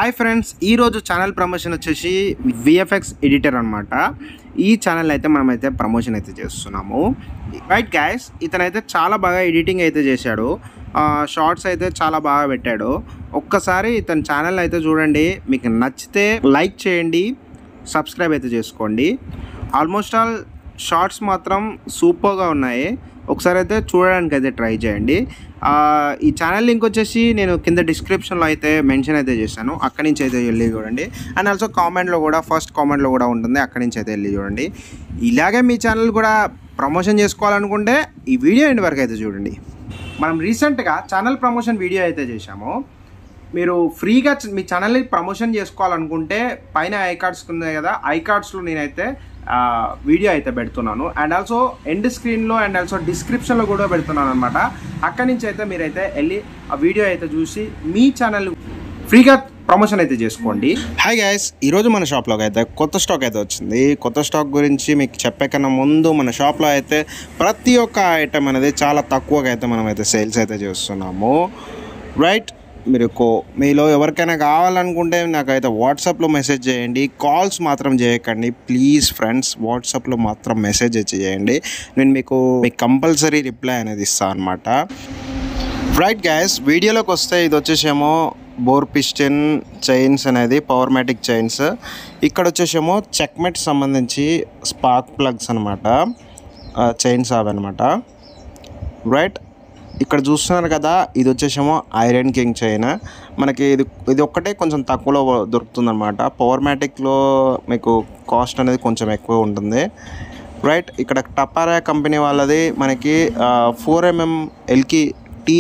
Hi friends, ఈరోజు channel promotion వచ్చేసి VFX editor అనమాట. ఈ ఛానల్ అయితే మనమైతే ప్రమోషన్ అయితే చేస్తున్నాము. రైట్ గైస్, ఇతనైతే చాలా బాగా ఎడిటింగ్ అయితే చేశాడు. షార్ట్స్ అయితే చాలా బాగా పెట్టాడు. ఒక్కసారి ఇతని ఛానల్ అయితే చూడండి. మీకు నచ్చితే లైక్ చేయండి, సబ్స్క్రైబ్ అయితే చేసుకోండి. ఆల్మోస్ట్ ఆల్ షార్ట్స్ మాత్రం సూపర్గా ఉన్నాయి. ఒకసారి అయితే చూడడానికి అయితే ట్రై చేయండి. ఈ ఛానల్ లింక్ వచ్చేసి నేను కింద డిస్క్రిప్షన్లో అయితే మెన్షన్ అయితే చేశాను. అక్కడి నుంచి అయితే వెళ్ళి చూడండి. అండ్ ఆల్సో కామెంట్లో కూడా, ఫస్ట్ కామెంట్లో కూడా ఉంటుంది, అక్కడి నుంచి అయితే వెళ్ళి చూడండి. ఇలాగే మీ ఛానల్ కూడా ప్రమోషన్ చేసుకోవాలనుకుంటే ఈ వీడియో ఎండ్ వరకు అయితే చూడండి. మనం రీసెంట్గా ఛానల్ ప్రమోషన్ వీడియో అయితే చేశాము. మీరు ఫ్రీగా మీ ఛానల్ని ప్రమోషన్ చేసుకోవాలనుకుంటే పైన ఐ కార్డ్స్ ఉన్నాయి కదా, ఐ కార్డ్స్లో నేనైతే వీడియో అయితే పెడుతున్నాను. అండ్ ఆల్సో ఎండ్ స్క్రీన్లో అండ్ ఆల్సో డిస్క్రిప్షన్లో కూడా పెడుతున్నాను అనమాట. అక్కడి నుంచి అయితే మీరైతే వెళ్ళి ఆ వీడియో అయితే చూసి మీ ఛానల్ ఫ్రీగా ప్రమోషన్ అయితే చేసుకోండి. హాయ్ గైస్, ఈరోజు మన షాప్లోకి అయితే కొత్త స్టాక్ అయితే వచ్చింది. కొత్త స్టాక్ గురించి మీకు చెప్పే కన్నా ముందు మన షాప్లో అయితే ప్రతి ఒక్క ఐటమ్ అనేది చాలా తక్కువగా అయితే మనం అయితే సేల్స్ అయితే చేస్తున్నాము. రైట్, మీలో ఎవరికైనా కావాలనుకుంటే నాకైతే వాట్సాప్లో మెసేజ్ చేయండి. కాల్స్ మాత్రం చేయకండి ప్లీజ్ ఫ్రెండ్స్. వాట్సాప్లో మాత్రం మెసేజ్ చేయండి. నేను మీకు కంపల్సరీ రిప్లై అనేది ఇస్తాను అనమాట. రైట్ గైస్, వీడియోలోకి వస్తే ఇది వచ్చేసేమో బోర్ పిస్టన్ చైన్స్ అనేది పవర్మాటిక్ చైన్స్. ఇక్కడ వచ్చేసేమో చెక్మెట్ సంబంధించి స్పార్క్ ప్లగ్స్ అనమాట, చైన్స్ అవన్నమాట. రైట్, ఇక్కడ చూస్తున్నారు కదా, ఇది వచ్చేసేమో ఐరన్ కింగ్ చైన్. మనకి ఇది ఒక్కటే కొంచెం తక్కువలో దొరుకుతుంది అనమాట. పవర్మాటిక్లో మీకు కాస్ట్ అనేది కొంచెం ఎక్కువ ఉంటుంది. రైట్, ఇక్కడ టపారా కంపెనీ వాళ్ళది మనకి 4mm ఎల్కి టీ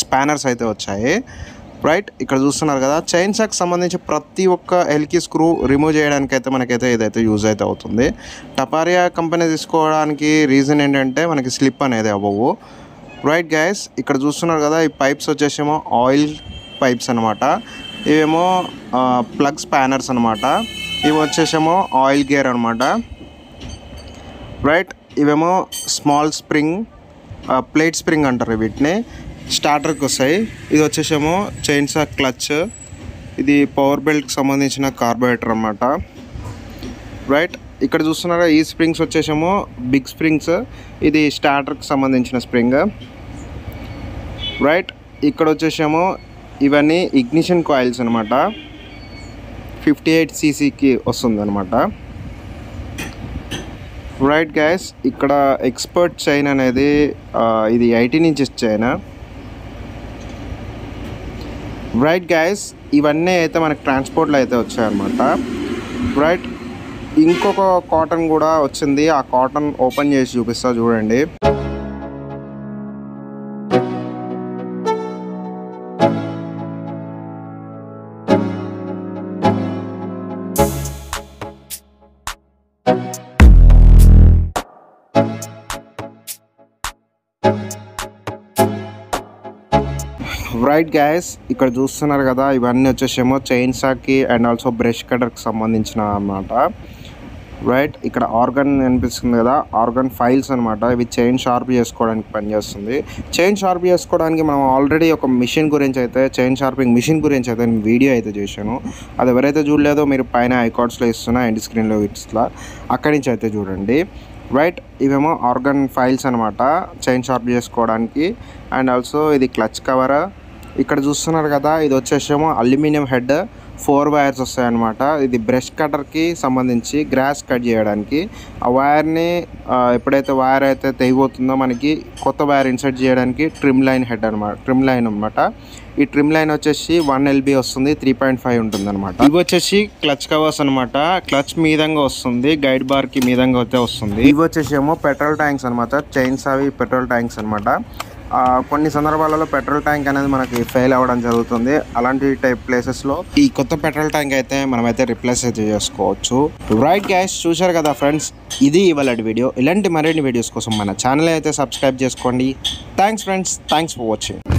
స్పానర్స్ అయితే వచ్చాయి. రైట్, ఇక్కడ చూస్తున్నారు కదా, చైన్సాకి సంబంధించి ప్రతి ఒక్క ఎల్కి స్క్రూ రిమూవ్ చేయడానికి అయితే మనకైతే ఇదైతే యూజ్ అయితే అవుతుంది. టపారియా కంపెనీ తీసుకోవడానికి రీజన్ ఏంటంటే మనకి స్లిప్ అనేది అవ్వవు. రైట్ గైస్, ఇక్కడ చూస్తున్నారు కదా, ఈ పైప్స్ వచ్చేసేమో ఆయిల్ పైప్స్ అనమాట. ఇవేమో ప్లగ్ స్పానర్స్ అనమాట. ఇవి వచ్చేసేమో ఆయిల్ గేర్ అనమాట. రైట్, ఇవేమో స్మాల్ స్ప్రింగ్, ప్లేట్ స్ప్రింగ్ అంటారు వీటిని, స్టార్టర్కి వస్తాయి. ఇది వచ్చేసేమో చైన్సా క్లచ్. ఇది పవర్ బెల్ట్కి సంబంధించిన కార్బోరేటర్ అనమాట. రైట్, ఇక్కడ చూస్తున్నారా, ఈ స్ప్రింగ్స్ వచ్చేసేమో బిగ్ స్ప్రింగ్స్. ఇది స్టార్టర్కి సంబంధించిన స్ప్రింగ్. రైట్, ఇక్కడ వచ్చేసేమో ఇవన్నీ ఇగ్నిషన్ కాయిల్స్ అనమాట. 58cc వస్తుంది అనమాట. రైట్ గైస్, ఇక్కడ ఎక్స్పర్ట్ చైన్ అనేది ఇది 18 ఇంచెస్ చైన్. రైట్ గైస్, ఇవన్నీ అయితే మనకి ట్రాన్స్పోర్ట్లో అయితే వచ్చాయన్నమాట. రైట్, ఇంకొక కాటన్ కూడా వచ్చింది. ఆ కాటన్ ఓపెన్ చేసి చూపిస్తా చూడండి. రైట్ గైస్, ఇక్కడ చూస్తున్నారు కదా, ఇవన్నీ వచ్చేసేమో చైన్సాకి అండ్ ఆల్సో బ్రష్ కటర్కి సంబంధించిన అన్నమాట. రైట్, ఇక్కడ ఆర్గన్ అనిపిస్తుంది కదా, ఆర్గన్ ఫైల్స్ అనమాట. ఇవి చైన్ షార్ప్ చేసుకోవడానికి పనిచేస్తుంది. చైన్ షార్ప్ చేసుకోవడానికి మనం ఆల్రెడీ ఒక మిషన్ గురించి అయితే, చైన్ షార్పింగ్ మిషన్ గురించి అయితే నేను వీడియో అయితే చేశాను. అది ఎవరైతే చూడలేదో మీరు పైన ఐకార్డ్స్లో ఇస్తున్నా, ఎండ్ స్క్రీన్లో ఇట్లా అక్కడి నుంచి అయితే చూడండి. రైట్, ఇవేమో ఆర్గన్ ఫైల్స్ అనమాట, చైన్ షార్ప్ చేసుకోవడానికి. అండ్ ఆల్సో ఇది క్లచ్ కవర్. ఇక్కడ చూస్తున్నారు కదా, ఇది వచ్చేసేమో అల్యూమినియం హెడ్, 4 వైర్స్ వస్తాయన్నమాట. ఇది బ్రష్ కటర్కి సంబంధించి గ్రాస్ కట్ చేయడానికి. ఆ వైర్ని ఎప్పుడైతే వైర్ అయితే తెగిపోతుందో మనకి కొత్త వైర్ ఇన్సర్ట్ చేయడానికి ట్రిమ్ లైన్ హెడ్ అనమాట, ట్రిమ్ లైన్ అనమాట. ఈ ట్రిమ్ లైన్ వచ్చేసి 1 LB వస్తుంది, 3.5 ఉంటుంది అనమాట. ఇవి వచ్చేసి క్లచ్ కవర్స్ అనమాట. క్లచ్ మీదంగా వస్తుంది, గైడ్ బార్కి మీదంగా అయితే వస్తుంది. ఇవి వచ్చేసేమో పెట్రోల్ ట్యాంక్స్ అనమాట. చైన్స్ అవి పెట్రోల్ ట్యాంక్స్ అనమాట. కొన్ని సందర్భాలలో పెట్రోల్ ట్యాంక్ అనేది మనకి ఫెయిల్ అవ్వడం జరుగుతుంది. అలాంటి టైప్ ప్లేసెస్లో ఈ కొత్త పెట్రోల్ ట్యాంక్ అయితే మనమైతే రిప్లేస్ అయితే చేసుకోవచ్చు. రైట్ గైస్, చూశారు కదా ఫ్రెండ్స్, ఇది ఇవాళ వీడియో. ఇలాంటి మరిన్ని వీడియోస్ కోసం మన ఛానల్ అయితే సబ్స్క్రైబ్ చేసుకోండి. Thanks friends, thanks for watching.